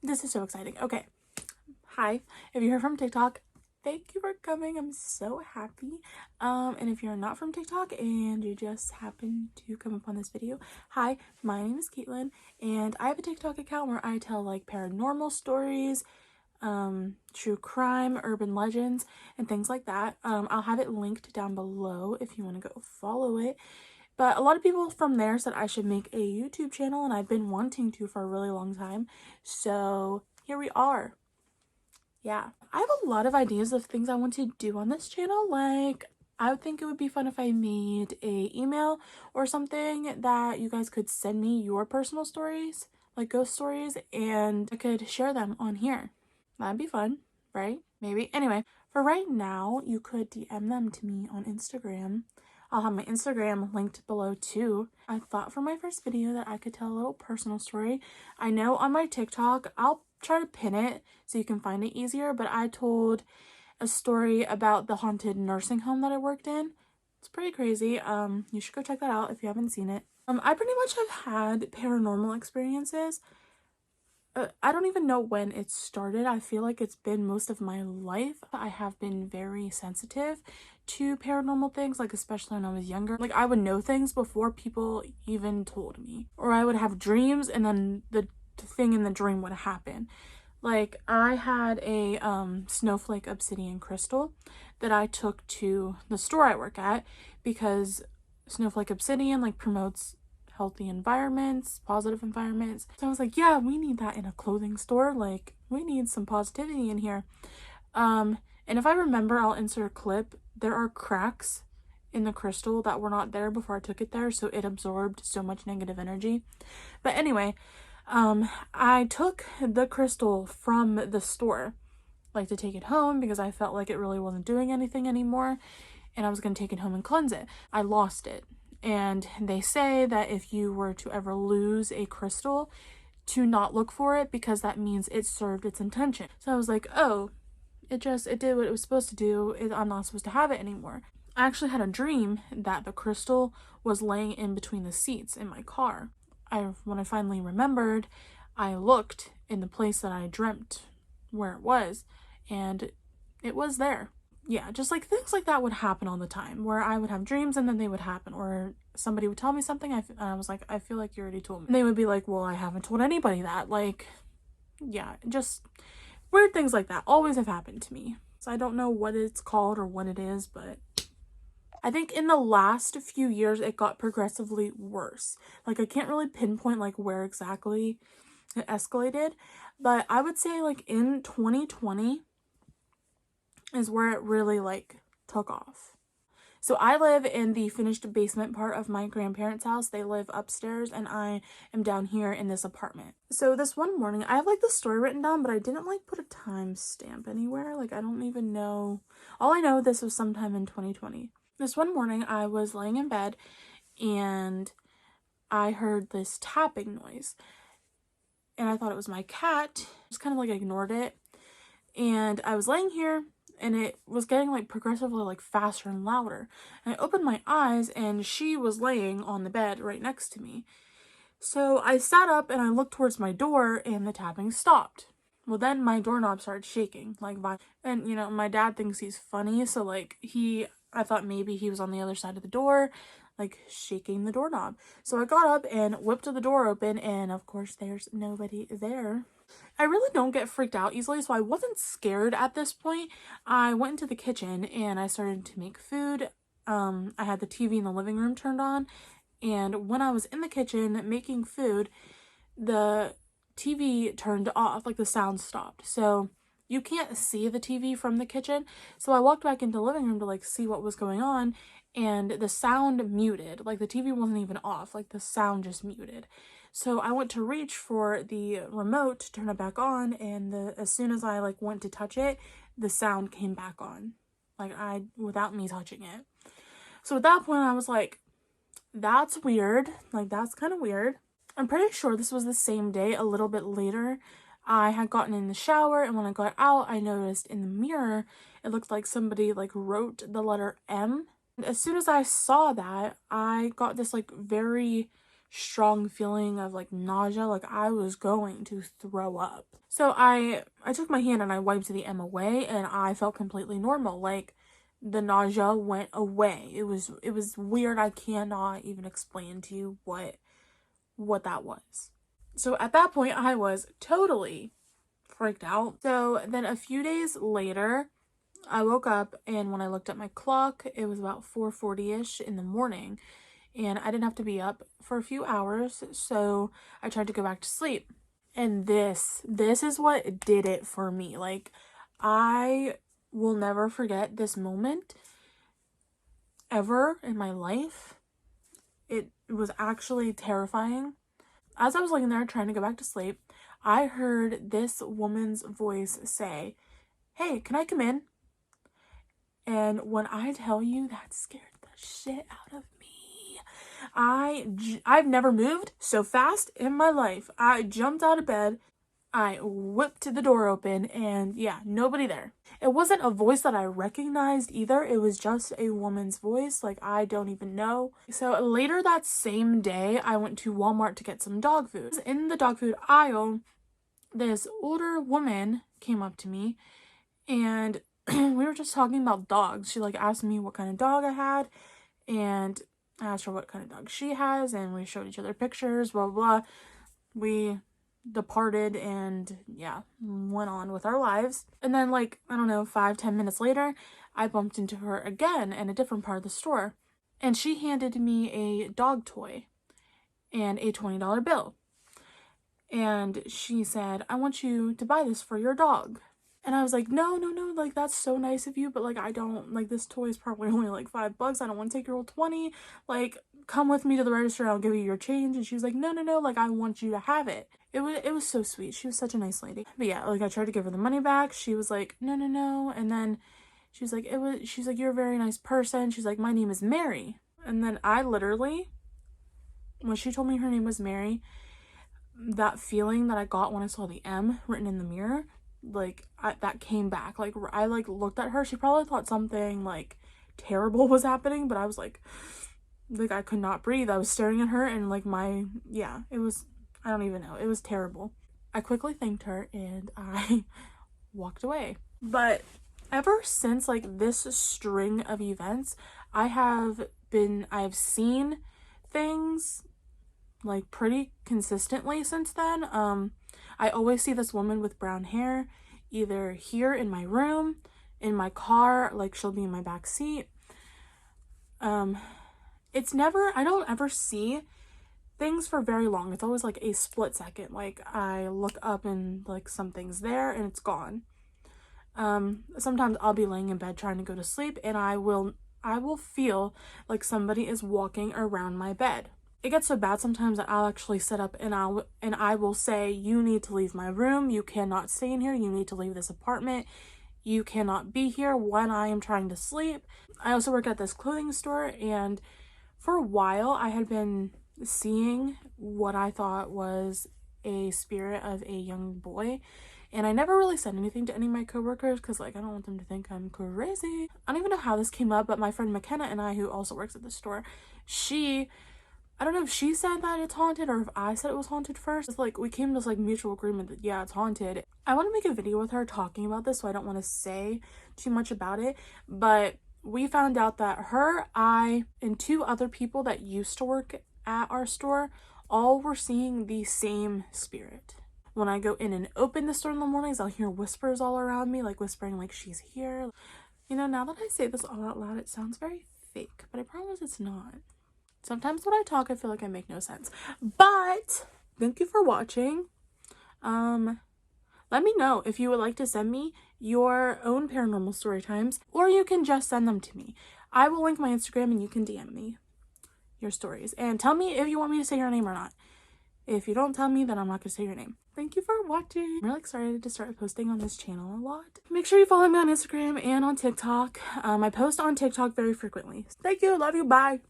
This is so exciting. Okay. Hi. If you're from TikTok, thank you for coming. I'm so happy. And if you're not from TikTok and you just happen to come upon this video, hi, my name is Caitlin, and I have a TikTok account where I tell like paranormal stories, true crime, urban legends, and things like that. I'll have it linked down below if you want to go follow it. But a lot of people from there said I should make a YouTube channel, and I've been wanting to for a really long time. So here we are. Yeah, I have a lot of ideas of things I want to do on this channel. Like, I would think it would be fun if I made a email or something that you guys could send me your personal stories, like ghost stories, and I could share them on here. That'd be fun, right? Maybe. Anyway, for right now, you could DM them to me on Instagram. I'll have my Instagram linked below too. I thought for my first video that I could tell a little personal story. I know on my TikTok, I'll try to pin it so you can find it easier, but I told a story about the haunted nursing home that I worked in. It's pretty crazy. You should go check that out if you haven't seen it. I pretty much have had paranormal experiences. I don't even know when it started. I feel like it's been most of my life. I have been very sensitive to paranormal things, like especially when I was younger. Like, I would know things before people even told me. Or I would have dreams and then the thing in the dream would happen. Like, I had a snowflake obsidian crystal that I took to the store I work at because snowflake obsidian like promotes healthy environments, positive environments. So I was like, yeah, we need that in a clothing store. Like, we need some positivity in here. And if I remember, I'll insert a clip. There are cracks in the crystal that were not there before I took it there, so it absorbed so much negative energy. But anyway, I took the crystal from the store, like, to take it home because I felt like it really wasn't doing anything anymore, and I was going to take it home and cleanse it. I lost it. And they say that if you were to ever lose a crystal, to not look for it because that means it served its intention. So I was like, oh, it did what it was supposed to do. I'm not supposed to have it anymore. I actually had a dream that the crystal was laying in between the seats in my car. When I finally remembered, I looked in the place that I dreamt where it was, and it was there. Yeah, just like things like that would happen all the time, where I would have dreams and then they would happen, or somebody would tell me something and I was like, I feel like you already told me. And they would be like, well, I haven't told anybody that. Like, yeah, just weird things like that always have happened to me. So I don't know what it's called or what it is, but I think in the last few years it got progressively worse. Like, I can't really pinpoint like where exactly it escalated, but I would say like in 2020 is where it really like took off. So I live in the finished basement part of my grandparents' house. They live upstairs and I am down here in this apartment. So this one morning, I have like the story written down, but I didn't like put a time stamp anywhere. Like, I don't even know. All I know, this was sometime in 2020. This one morning I was laying in bed and I heard this tapping noise. And I thought it was my cat. Just kind of like ignored it. And I was laying here and it was getting like progressively like faster and louder. And I opened my eyes and she was laying on the bed right next to me. So I sat up and I looked towards my door and the tapping stopped. Well, then my doorknob started shaking like violently. And you know, my dad thinks he's funny, so like I thought maybe he was on the other side of the door, like shaking the doorknob. So I got up and whipped the door open, and of course there's nobody there. I really don't get freaked out easily, so I wasn't scared at this point. I went into the kitchen and I started to make food. I had the TV in the living room turned on, and when I was in the kitchen making food, the TV turned off, like the sound stopped. So you can't see the TV from the kitchen. So I walked back into the living room to like see what was going on, and the sound muted. Like, the TV wasn't even off, like the sound just muted. So I went to reach for the remote to turn it back on, and as soon as I like went to touch it, the sound came back on, like without me touching it. So at that point I was like, that's weird. Like, that's kind of weird. I'm pretty sure this was the same day, a little bit later. I had gotten in the shower, and when I got out, I noticed in the mirror, it looked like somebody like wrote the letter M. And as soon as I saw that, I got this like very strong feeling of like nausea, like I was going to throw up. So I took my hand and I wiped the M away, and I felt completely normal. Like the nausea went away. It was weird. I cannot even explain to you what that was. So at that point I was totally freaked out. So then a few days later, I woke up, and when I looked at my clock, it was about 4:40ish in the morning, and I didn't have to be up for a few hours, so I tried to go back to sleep. And this is what did it for me. Like, I will never forget this moment ever in my life. It was actually terrifying. As I was laying there trying to go back to sleep, I heard this woman's voice say, "Hey, can I come in?" And when I tell you, that scared the shit out of me. I've never moved so fast in my life. I jumped out of bed, I whipped the door open, and yeah, nobody there. It wasn't a voice that I recognized either. It was just a woman's voice, like I don't even know. So later that same day, I went to Walmart to get some dog food. In the dog food aisle, this older woman came up to me, and we were just talking about dogs. She like asked me what kind of dog I had, and I asked her what kind of dog she has, and we showed each other pictures, blah, blah, blah. We departed and yeah, went on with our lives. And then like, I don't know, 5-10 minutes later, I bumped into her again in a different part of the store, and she handed me a dog toy and a $20 bill. And she said, "I want you to buy this for your dog." And I was like, no, like, that's so nice of you, but, like, I don't, like, this toy is probably only, like, $5. I don't want to take your whole 20. Like, come with me to the register, I'll give you your change. And she was like, no, like, I want you to have it. It was so sweet. She was such a nice lady. But yeah, like, I tried to give her the money back. She was like, no. And then she's like, you're a very nice person. She's like, my name is Mary. And then I literally, when she told me her name was Mary, that feeling that I got when I saw the M written in the mirror, like, that came back. Like, I like looked at her. She probably thought something like terrible was happening, but I was like I could not breathe. I was staring at her, and like it was, I don't even know, it was terrible. I quickly thanked her and I walked away. But ever since like this string of events, I've seen things like pretty consistently since then. I always see this woman with brown hair, either here in my room, in my car, like she'll be in my back seat. It's never, I don't ever see things for very long. It's always like a split second. Like I look up and like something's there and it's gone. Sometimes I'll be laying in bed trying to go to sleep, and I will feel like somebody is walking around my bed. It gets so bad sometimes that I'll actually sit up and I will say, "You need to leave my room. You cannot stay in here. You need to leave this apartment. You cannot be here when I am trying to sleep." I also work at this clothing store, and for a while I had been seeing what I thought was a spirit of a young boy, and I never really said anything to any of my coworkers because like I don't want them to think I'm crazy. I don't even know how this came up, but my friend McKenna and I, who also works at the store, I don't know if she said that it's haunted or if I said it was haunted first. It's like we came to this like mutual agreement that yeah, it's haunted. I want to make a video with her talking about this, so I don't want to say too much about it, but we found out that her, I, and 2 other people that used to work at our store all were seeing the same spirit. When I go in and open the store in the mornings, I'll hear whispers all around me, like whispering like she's here. You know, now that I say this all out loud, it sounds very fake, but I promise it's not. Sometimes when I talk, I feel like I make no sense. But thank you for watching. Let me know if you would like to send me your own paranormal story times, or you can just send them to me. I will link my Instagram and you can DM me your stories. And tell me if you want me to say your name or not. If you don't tell me, then I'm not going to say your name. Thank you for watching. I'm really excited to start posting on this channel a lot. Make sure you follow me on Instagram and on TikTok. I post on TikTok very frequently. Thank you. Love you. Bye.